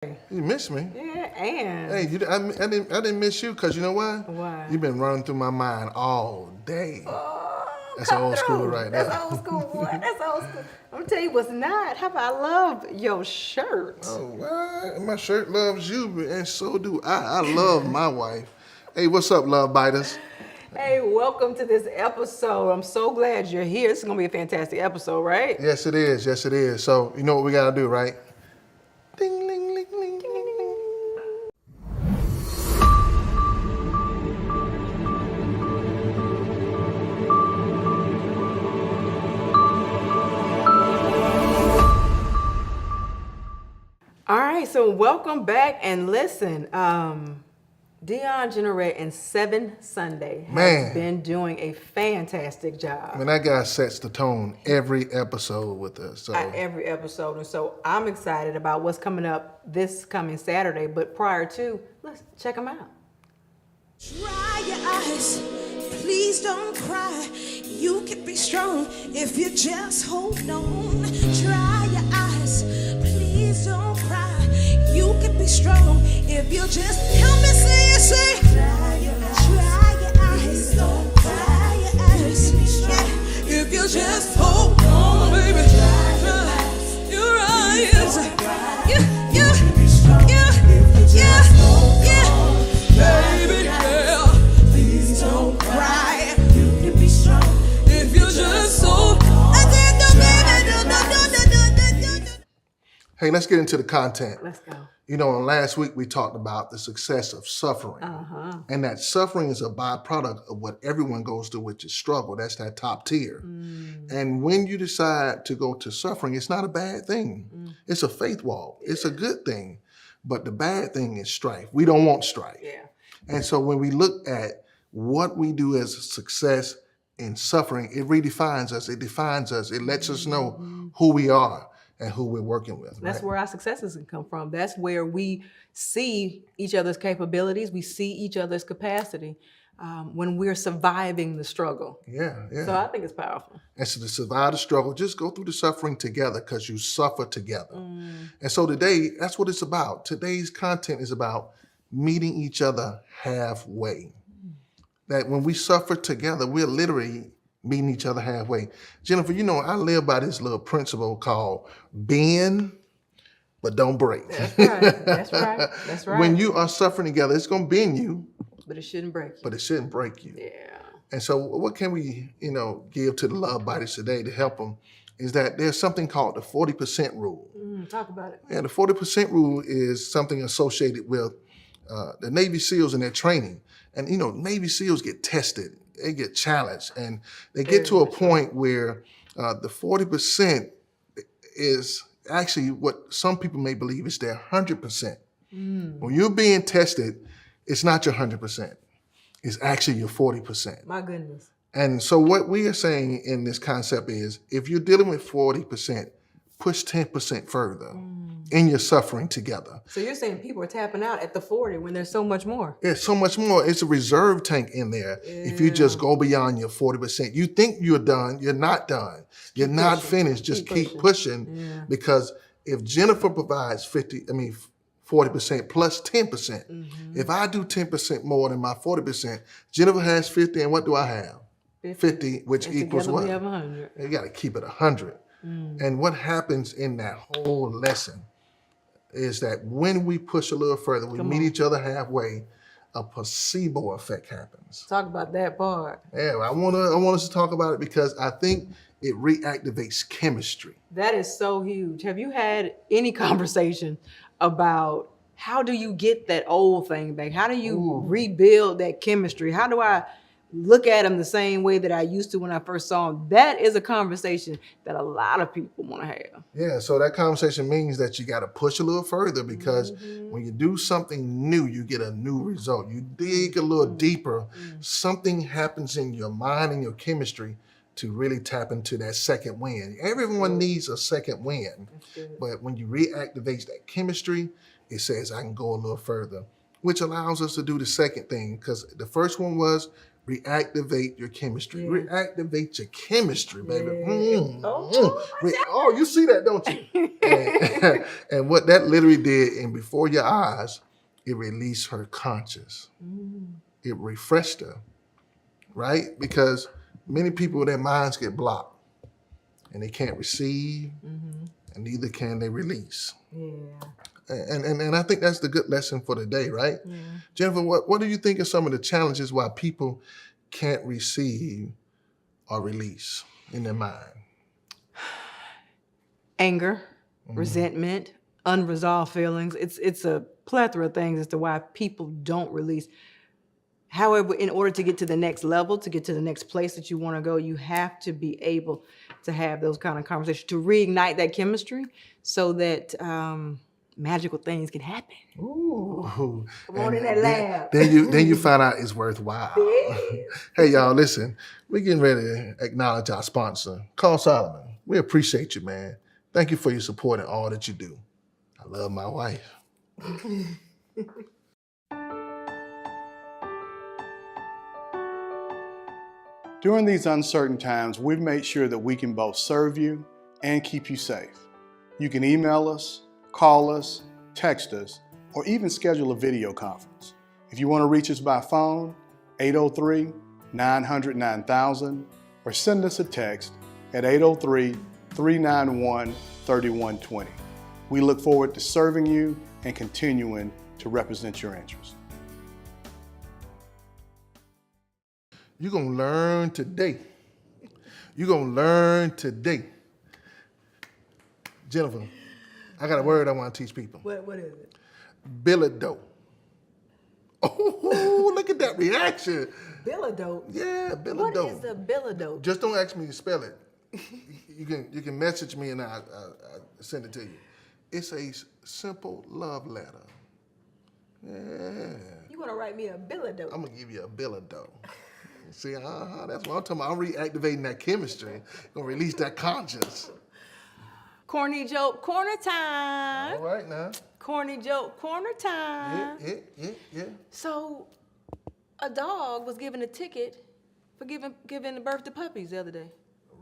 You miss me. Yeah, and Hey, I didn't miss you because you know why? Why? You've been running through my mind all day. Oh, That's come old school through. right That's there. old school, boy. That's old school. I'm gonna tell you what's not. How about I love your shirt? Oh, what? My shirt loves you, and so do I. I love my wife. Hey, what's up, love biters? Hey, welcome to this episode. I'm so glad you're here. This is gonna be a fantastic episode, right? Yes, it is. Yes, it is. So you know what we gotta do, right? Ding, ling, ling, ling, ling, ling. All right, so welcome back and listen. Dion Generette and Seven Sunday has been doing a fantastic job. I mean, that guy sets the tone every episode with us. So Every episode, and so I'm excited about what's coming up this coming Saturday. But prior to, let's check them out. Dry your eyes, please don't cry. You can be strong if you just hold on. Dry your eyes, please don't cry. You can be strong if you just help me say. Dry your eyes, please don't cry. Your eyes, yeah. If you just hold on, baby. Dry your eyes, baby, yeah. Please don't cry. You can be strong if you just hold on. hey, let's get into the content. Let's go. You know, last week we talked about the success of suffering. And that suffering is a byproduct of what everyone goes through, which is struggle. That's that top tier. And when you decide to go to suffering, it's not a bad thing. It's a faith walk. It's a good thing. But the bad thing is strife. We don't want strife. Yeah. And so when we look at what we do as success in suffering, it redefines us. It defines us. It lets us know who we are and who we're working with. That's right? where our successes can come from. That's where we see each other's capabilities. We see each other's capacity when we're surviving the struggle. Yeah. So I think it's powerful. And so to survive the struggle, just go through the suffering together because you suffer together. And so today, that's what it's about. Today's content is about meeting each other halfway. That when we suffer together, we're literally meeting each other halfway. Jennifer, you know, I live by this little principle called bend, but don't break. That's right. That's right. That's right. When you are suffering together, it's going to bend you, But it shouldn't break you. but it shouldn't break you. Yeah. And so what can we, give to the love biters today to help them is that there's something called the 40% rule. Talk about it. And the 40% rule is something associated with the Navy SEALs and their training. And, Navy SEALs get tested, they get challenged, and they get to a point where the 40% is actually what some people may believe is their 100%. When you're being tested, it's not your 100%. It's actually your 40%. My goodness. And so what we are saying in this concept is if you're dealing with 40%, push 10% further in your suffering together. So you're saying people are tapping out at the 40 when there's so much more. There's so much more. It's a reserve tank in there. If you just go beyond your 40%, you think you're done. You're not done. You're not finished. Just keep pushing. Because if Jennifer provides 40% plus 10%, if I do 10% more than my 40%, Jennifer has 50, and what do I have? 50, which And equals together what? we have 100. You got to keep it 100. And what happens in that whole lesson is that when we push a little further, we meet each other halfway, a placebo effect happens. Talk about that part. Yeah, I want us to talk about it because I think it reactivates chemistry. That is so huge. Have you had any conversation about how do you get that old thing back? How do you rebuild that chemistry? How do I look at them the same way that I used to when I first saw them? That is a conversation that a lot of people want to have. Yeah, so that conversation means that you got to push a little further because when you do something new, you get a new result. You dig a little deeper, something happens in your mind and your chemistry to really tap into that second wind. Everyone needs a second wind, but when you reactivate that chemistry, it says I can go a little further, which allows us to do the second thing because the first one was Reactivate your chemistry. Yeah. Reactivate your chemistry, baby. Oh, Oh, you see that, don't you? And what that literally did, and before your eyes, it released her conscious. It refreshed her, right? Because many people, their minds get blocked and they can't receive, and neither can they release. Yeah. And I think that's the good lesson for today, right? Yeah. Jennifer, what do you think are some of the challenges why people can't receive or release in their mind? Anger, resentment, unresolved feelings. It's a plethora of things as to why people don't release. However, in order to get to the next level, to get to the next place that you want to go, you have to be able to have those kind of conversations, to reignite that chemistry so that magical things can happen. Ooh. Come on in that lab. Then you find out it's worthwhile. Hey, y'all, listen, we're getting ready to acknowledge our sponsor, Carl Solomon. We appreciate you, man. Thank you for your support and all that you do. I love my wife. During these uncertain times, we've made sure that we can both serve you and keep you safe. You can email us, call us, text us, or even schedule a video conference. If you want to reach us by phone, 803-900-9000, or send us a text at 803-391-3120. We look forward to serving you and continuing to represent your interests. You're going to learn today. You're going to learn today. Jennifer, I got a word I want to teach people. What is it? Billido. Oh, look at that reaction. Billido. Yeah, What billido. is a billido? Just don't ask me to spell it. You can message me and I'll send it to you. It's a simple love letter. Yeah. You want to write me a billido? I'm going to give you a billido. See, that's what I'm talking about. I'm reactivating that chemistry. Gonna release that conscience. Corny joke corner time. All right now. Corny joke corner time. Yeah. So, a dog was given a ticket for giving birth to puppies the other day.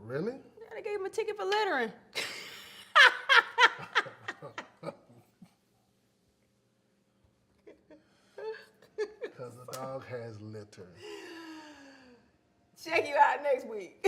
Really? Yeah, they gave him a ticket for littering. Because the dog has litter. Check you out next week.